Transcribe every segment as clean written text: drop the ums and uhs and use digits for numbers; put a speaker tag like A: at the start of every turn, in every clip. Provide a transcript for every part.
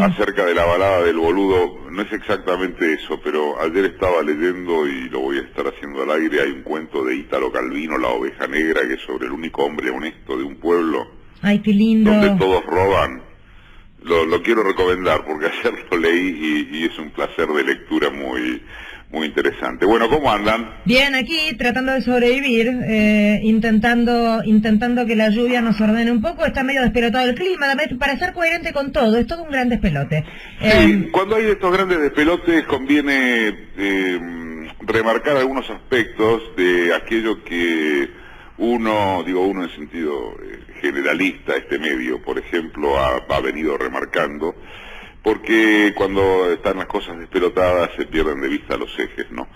A: acerca de la balada del boludo. No es exactamente eso, pero ayer estaba leyendo, y lo voy a estar haciendo al aire, hay un cuento de Ítalo Calvino, La oveja negra, que es sobre el único hombre honesto de un pueblo.
B: Ay, qué lindo.
A: Donde todos roban. Lo quiero recomendar porque ayer lo leí y es un placer de lectura muy interesante. Bueno, ¿cómo andan?
B: Bien, aquí tratando de sobrevivir, intentando que la lluvia nos ordene un poco. Está medio despelotado el clima, para ser coherente con todo, es todo un gran despelote.
A: Sí, cuando hay estos grandes despelotes conviene remarcar algunos aspectos de aquello que uno en sentido generalista, este medio, por ejemplo, ha venido remarcando, porque cuando están las cosas despelotadas se pierden de vista los ejes, ¿no?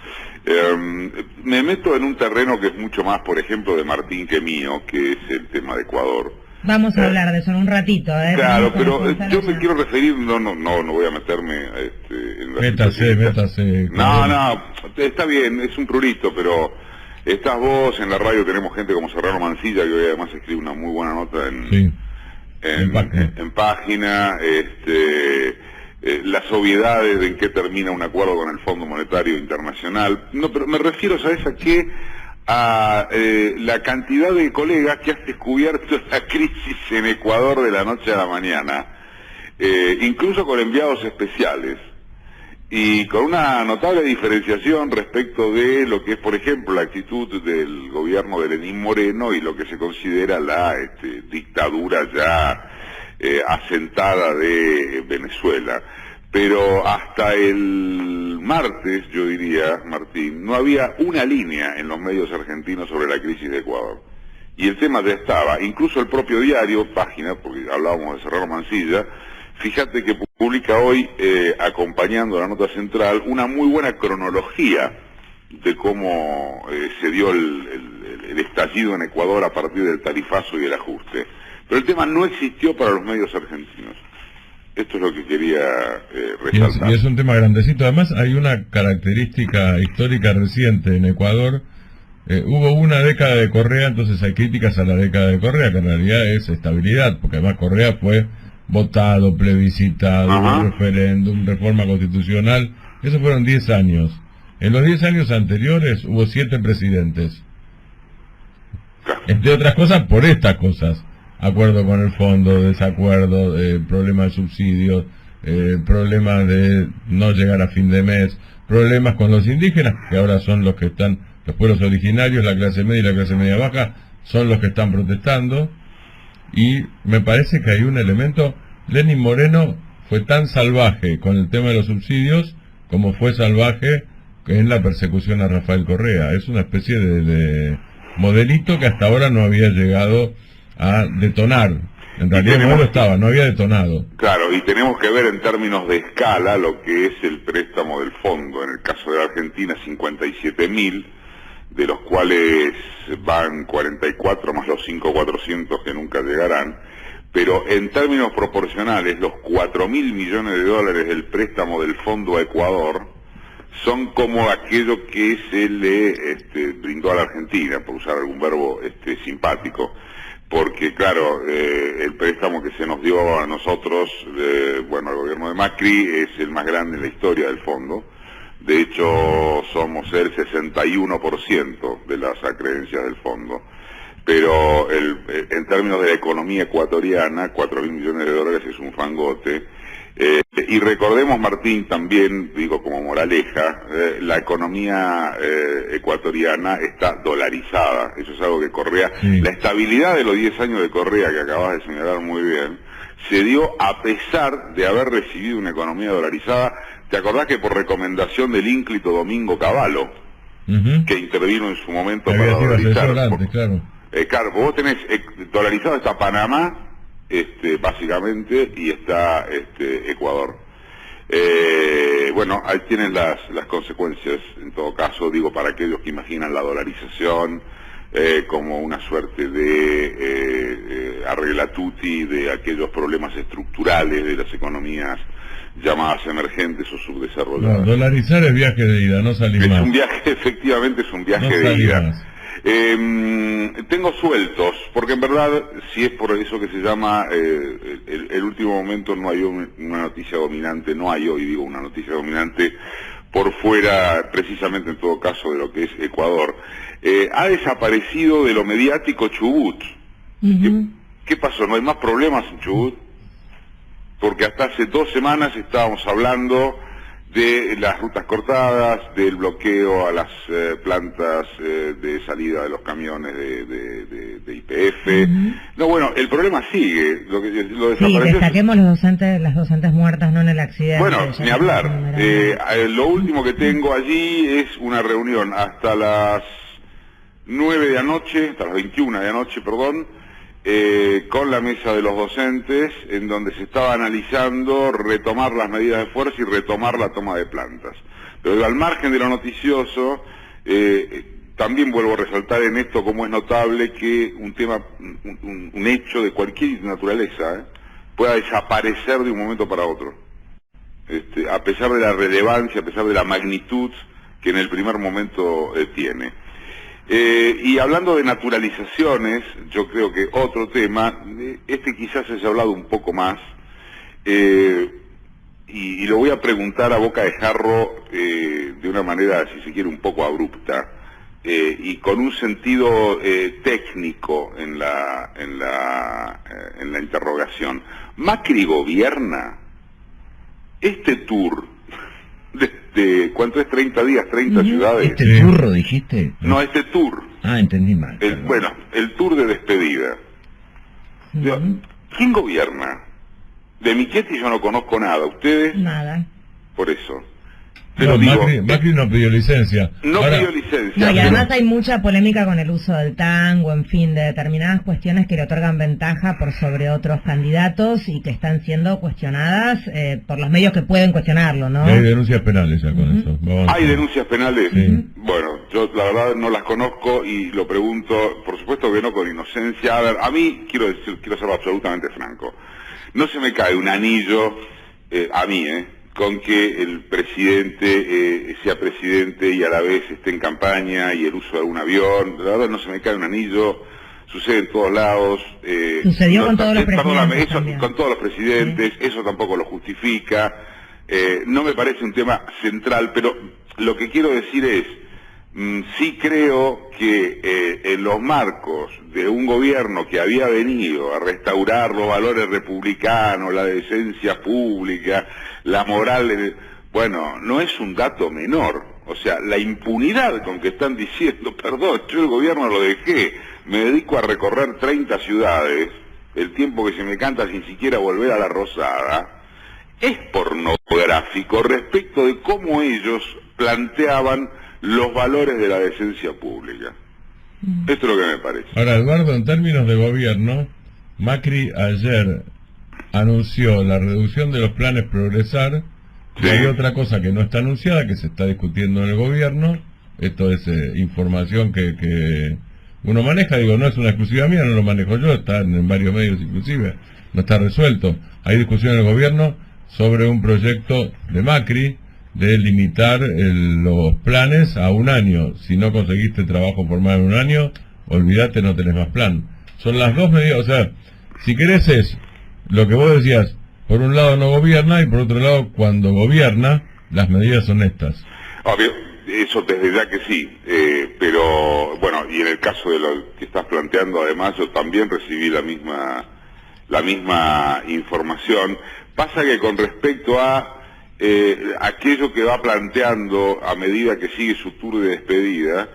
A: Me meto en un terreno que es mucho más, por ejemplo, de Martín que mío, que es el tema de Ecuador.
B: Vamos a hablar de eso en un ratito, ¿eh?
A: Claro, pero yo me quiero referir, no voy a meterme en la
C: Métase.
A: No, está bien, es un prurito, pero estás vos, en la radio tenemos gente como Serrano Mancilla, que hoy además escribe una muy buena nota en página, las obviedades de en qué termina un acuerdo con el Fondo Monetario Internacional. No, pero me refiero, ¿sabes a qué? A la cantidad de colegas que has descubierto la crisis en Ecuador de la noche a la mañana, incluso con enviados especiales, y con una notable diferenciación respecto de lo que es, por ejemplo, la actitud del gobierno de Lenín Moreno y lo que se considera la dictadura ya asentada de Venezuela. Pero hasta el martes, yo diría, Martín, no había una línea en los medios argentinos sobre la crisis de Ecuador. Y el tema ya estaba, incluso el propio diario, Página, porque hablábamos de Serrano Mancilla, fíjate que publica hoy, acompañando la nota central, una muy buena cronología de cómo se dio el estallido en Ecuador a partir del tarifazo y el ajuste. Pero el tema no existió para los medios argentinos. Esto es lo que quería resaltar.
C: Y es un tema grandecito. Además, hay una característica histórica reciente en Ecuador. Hubo una década de Correa, entonces hay críticas a la década de Correa, que en realidad es estabilidad, porque además Correa fue votado, plebiscitado, un referéndum, reforma constitucional. Esos fueron 10 años. En los 10 años anteriores hubo 7 presidentes. Entre otras cosas, por estas cosas. Acuerdo con el fondo, desacuerdo, problemas de subsidios, problemas de no llegar a fin de mes, problemas con los indígenas, que ahora son los que están, los pueblos originarios, la clase media y la clase media baja, son los que están protestando. Y me parece que hay un elemento. Lenín Moreno fue tan salvaje con el tema de los subsidios como fue salvaje en la persecución a Rafael Correa. Es una especie de modelito que hasta ahora no había llegado a detonar. En realidad no estaba, no había detonado.
A: Claro, y tenemos que ver en términos de escala lo que es el préstamo del fondo. En el caso de la Argentina, 57.000, de los cuales van 44 más los 5.400 que nunca llegarán, pero en términos proporcionales, los 4.000 millones de dólares del préstamo del fondo a Ecuador son como aquello que se le brindó a la Argentina, por usar algún verbo simpático, porque claro, el préstamo que se nos dio a nosotros, al gobierno de Macri, es el más grande en la historia del fondo. De hecho, somos el 61% de las acreencias del fondo. Pero en términos de la economía ecuatoriana, 4.000 millones de dólares es un fangote. Y recordemos, Martín, también, digo como moraleja, la economía ecuatoriana está dolarizada. Eso es algo que Correa... Sí. La estabilidad de los 10 años de Correa, que acabas de señalar muy bien, se dio a pesar de haber recibido una economía dolarizada. ¿Te acordás que por recomendación del ínclito Domingo Cavallo, que intervino en su momento para dolarizar? Claro, vos tenés dolarizado está Panamá, básicamente, y está Ecuador. Ahí tienen las consecuencias, en todo caso, digo, para aquellos que imaginan la dolarización como una suerte de arreglatuti de aquellos problemas estructurales de las economías llamadas emergentes o subdesarrolladas.
C: No, dolarizar es viaje de ida, no salir más.
A: Es un viaje, efectivamente es un viaje de ida. Tengo sueltos, porque en verdad, si es por eso que se llama el último momento, no hay una noticia dominante, no hay hoy, digo, una noticia dominante por fuera, precisamente en todo caso, de lo que es Ecuador. Ha desaparecido de lo mediático Chubut. ¿Qué pasó? ¿No hay más problemas en Chubut? Porque hasta hace 2 semanas estábamos hablando de las rutas cortadas, del bloqueo a las plantas de salida de los camiones de YPF. No, bueno, el problema sigue. Lo
B: sí, destaquemos las docentes muertas, no en el accidente.
A: Bueno, ni hablar. Lo último que tengo allí es una reunión hasta las 9 de anoche, hasta las 21 de anoche, perdón, con la mesa de los docentes, en donde se estaba analizando retomar las medidas de fuerza y retomar la toma de plantas. Pero al margen de lo noticioso, también vuelvo a resaltar en esto como es notable que un tema, un hecho de cualquier naturaleza, pueda desaparecer de un momento para otro. A pesar de la relevancia, a pesar de la magnitud que en el primer momento tiene. Y hablando de naturalizaciones, yo creo que otro tema, quizás se haya hablado un poco más, y lo voy a preguntar a boca de jarro de una manera, si se quiere, un poco abrupta, y con un sentido técnico en la interrogación. ¿Macri gobierna? Este tour ¿cuánto es? 30 días, 30 ciudades.
D: ¿Este turro dijiste?
A: No, este tour.
D: Ah, entendí mal.
A: Bueno, el tour de despedida. ¿Quién gobierna? De Michetti yo no conozco nada. ¿Ustedes?
B: Nada.
A: Por eso.
C: No, Macri no pidió licencia.
A: No pidió licencia.
B: No, y además hay mucha polémica con el uso del tango, en fin, de determinadas cuestiones que le otorgan ventaja por sobre otros candidatos y que están siendo cuestionadas por los medios que pueden cuestionarlo, ¿no?
C: Hay denuncias penales ya con eso.
A: ¿Hay denuncias penales?
C: Sí.
A: Bueno, yo la verdad no las conozco y lo pregunto, por supuesto que no con inocencia. A ver, a mí, quiero ser absolutamente franco, no se me cae un anillo, a mí, con que el presidente sea presidente y a la vez esté en campaña y el uso de algún avión. La verdad no se me cae un anillo, sucede en todos lados.
B: Sucedió con todos los presidentes.
A: Eso, con todos los presidentes, eso tampoco lo justifica. No me parece un tema central, pero lo que quiero decir es, sí creo que en los marcos de un gobierno que había venido a restaurar los valores republicanos, la decencia pública, la moral, bueno, no es un dato menor. O sea, la impunidad con que están diciendo, perdón, yo el gobierno lo dejé, me dedico a recorrer 30 ciudades, el tiempo que se me canta sin siquiera volver a la Rosada, es pornográfico respecto de cómo ellos planteaban los valores de la decencia pública. Esto es lo que me parece.
C: Ahora, Eduardo, en términos de gobierno, Macri ayer anunció la reducción de los planes Progresar, y hay otra cosa que no está anunciada, que se está discutiendo en el gobierno. Esto es información que uno maneja, digo, no es una exclusiva mía, no lo manejo yo, está en varios medios inclusive, no está resuelto. Hay discusión en el gobierno sobre un proyecto de Macri de limitar los planes a 1 año. Si no conseguiste trabajo por más de 1 año, olvídate, no tenés más plan. Son las dos medidas, o sea, si querés es lo que vos decías, por un lado no gobierna y por otro lado cuando gobierna, las medidas son estas.
A: Obvio, eso desde ya que sí, pero bueno, y en el caso de lo que estás planteando, además, yo también recibí la misma información. Pasa que con respecto a aquello que va planteando a medida que sigue su tour de despedida,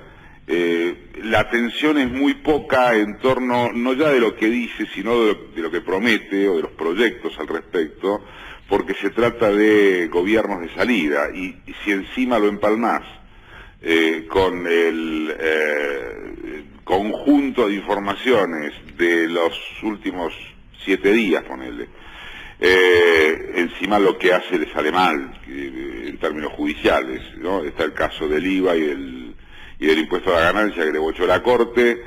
A: la atención es muy poca en torno, no ya de lo que dice, sino de lo que promete o de los proyectos al respecto, porque se trata de gobiernos de salida, y si encima lo empalmás con el conjunto de informaciones de los últimos 7 días, ponele, encima lo que hace le sale mal en términos judiciales, ¿no? Está el caso del IVA y del impuesto a la ganancia que le bochó la Corte,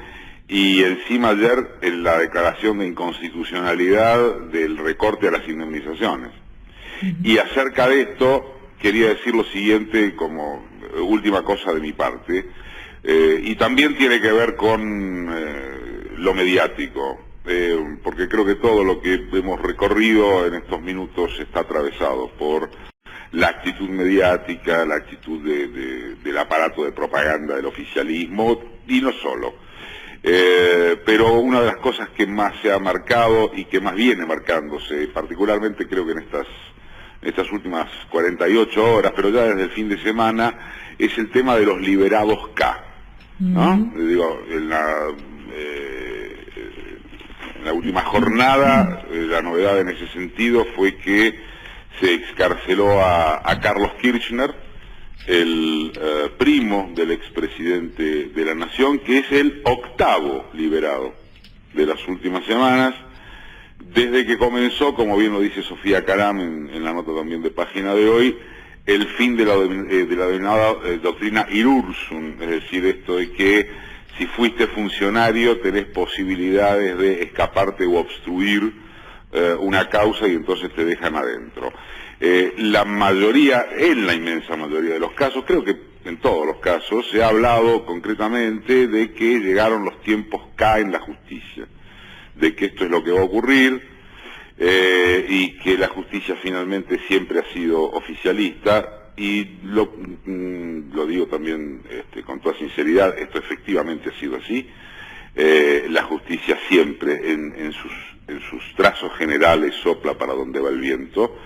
A: y encima ayer en la declaración de inconstitucionalidad del recorte a las indemnizaciones. Y acerca de esto quería decir lo siguiente como última cosa de mi parte. Y también tiene que ver con lo mediático, porque creo que todo lo que hemos recorrido en estos minutos está atravesado por la actitud mediática, la actitud del aparato de propaganda del oficialismo, y no solo. Pero una de las cosas que más se ha marcado y que más viene marcándose, particularmente creo que en estas últimas 48 horas, pero ya desde el fin de semana, es el tema de los liberados K, ¿no? Digo, en la última jornada, la novedad en ese sentido fue que se excarceló a Carlos Kirchner, el primo del expresidente de la Nación, que es el 8º liberado de las últimas semanas, desde que comenzó, como bien lo dice Sofía Caram en la nota también de página de hoy, el fin de la denominada doctrina Irursum, es decir, esto de que si fuiste funcionario tenés posibilidades de escaparte o obstruir una causa y entonces te dejan adentro. La mayoría, en la inmensa mayoría de los casos, creo que en todos los casos, se ha hablado concretamente de que llegaron los tiempos K en la justicia, de que esto es lo que va a ocurrir, y que la justicia finalmente siempre ha sido oficialista, y lo digo también con toda sinceridad, esto efectivamente ha sido así. La justicia siempre en sus trazos generales sopla para donde va el viento.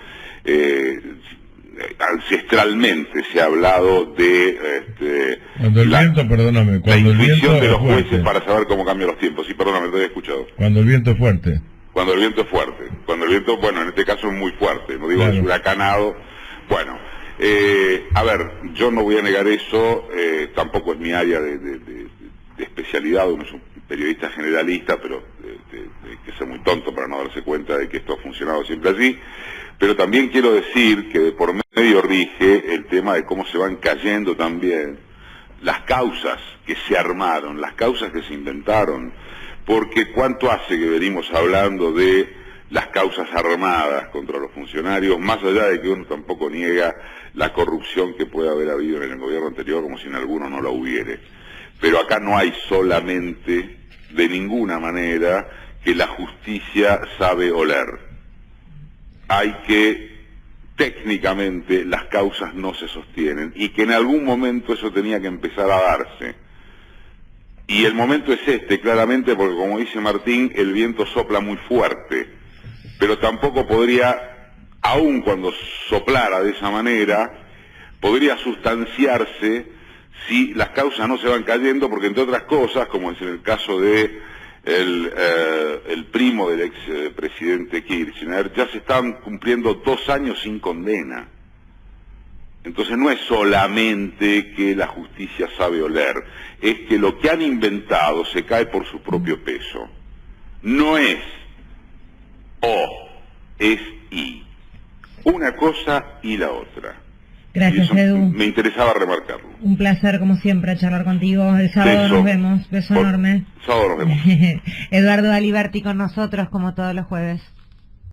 A: Ancestralmente se ha hablado de
C: cuando el viento, perdóname, cuando
A: la intuición
C: el viento
A: de los
C: es fuerte.
A: jueces para saber cómo cambian los tiempos. Sí, perdóname, no te he escuchado.
C: Cuando el viento es fuerte.
A: Cuando el viento es fuerte. Cuando el viento, bueno, en este caso es muy fuerte, no digo
C: Claro.
A: es huracanado. Bueno, a ver, yo no voy a negar eso, tampoco es mi área de especialidad, uno es un periodista generalista, pero hay que ser muy tonto para no darse cuenta de que esto ha funcionado siempre así. Pero también quiero decir que de por medio rige el tema de cómo se van cayendo también las causas que se armaron, las causas que se inventaron, porque cuánto hace que venimos hablando de las causas armadas contra los funcionarios, más allá de que uno tampoco niega la corrupción que puede haber habido en el gobierno anterior, como si en alguno no la hubiere. Pero acá no hay solamente, de ninguna manera, que la justicia sabe oler. Hay que, técnicamente, las causas no se sostienen, y que en algún momento eso tenía que empezar a darse. Y el momento es claramente, porque como dice Martín, el viento sopla muy fuerte, pero tampoco podría, aun cuando soplara de esa manera, podría sustanciarse si las causas no se van cayendo, porque entre otras cosas, como es en el caso de el primo del expresidente Kirchner, ya se están cumpliendo 2 años sin condena. Entonces no es solamente que la justicia sabe oler, es que lo que han inventado se cae por su propio peso. No es o, es y. Una cosa y la otra.
B: Gracias, Edu.
A: Me interesaba remarcarlo.
B: Un placer, como siempre, charlar contigo. El sábado nos vemos. Beso enorme.
A: Sábado nos vemos.
B: Eduardo Aliberti con nosotros, como todos los jueves.